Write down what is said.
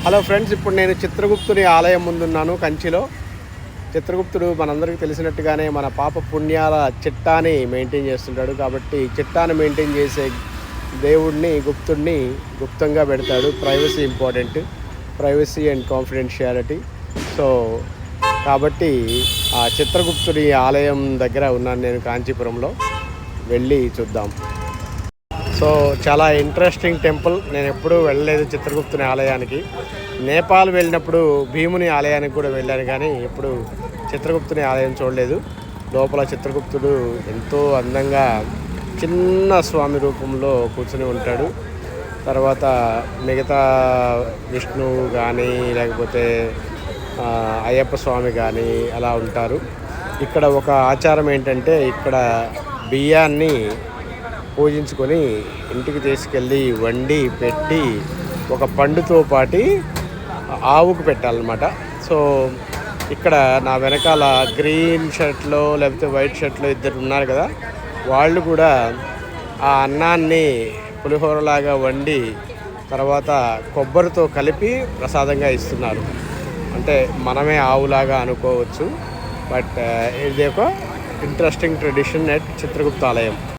Hello friends, ఇప్పుడు నేను చిత్రగుప్తుని ఆలయం ముందున్నాను కంచిలో. చిత్రగుప్తుడు మనందరికీ తెలిసినట్టుగానే మన పాప పుణ్యాల చిట్టాని మెయింటైన్ చేస్తుంటాడు. కాబట్టి చిట్టాని మెయింటైన్ చేసే దేవుడిని గుప్తంగా పెడతాడు. Privacy important, privacy and confidentiality. So కాబట్టి ఆ చిత్రగుప్తుడి ఆలయం దగ్గర ఉన్నాను నేను కాంచీపురంలో. వెళ్ళి చూద్దాం. సో చాలా ఇంట్రెస్టింగ్ టెంపుల్. నేను ఎప్పుడూ వెళ్ళలేదు చిత్రగుప్తుని ఆలయానికి. నేపాల్ వెళ్ళినప్పుడు భీముని ఆలయానికి కూడా వెళ్ళాను, కానీ ఎప్పుడు చిత్రగుప్తుని ఆలయం చూడలేదు. లోపల చిత్రగుప్తుడు ఎంతో అందంగా చిన్న స్వామి రూపంలో కూర్చుని ఉంటాడు. తర్వాత మిగతా విష్ణువు కానీ లేకపోతే అయ్యప్ప స్వామి కానీ అలా ఉంటారు. ఇక్కడ ఒక ఆచారం ఏంటంటే, ఇక్కడ బియ్యాన్ని పూజించుకొని ఇంటికి తీసుకెళ్ళి వండి పెట్టి ఒక పండుతో పాటి ఆవుకు పెట్టాలన్నమాట. సో ఇక్కడ నా వెనకాల గ్రీన్ షర్ట్లో లేకపోతే వైట్ షర్ట్లో ఇద్దరు ఉన్నారు కదా, వాళ్ళు కూడా ఆ అన్నాన్ని పులిహోరలాగా వండి తర్వాత కొబ్బరితో కలిపి ప్రసాదంగా ఇస్తున్నారు. అంటే మనమే ఆవులాగా అనుకోవచ్చు, బట్ ఇది ఒక ఇంట్రెస్టింగ్ ట్రెడిషన్ ఎట్ చిత్రగుప్త ఆలయం.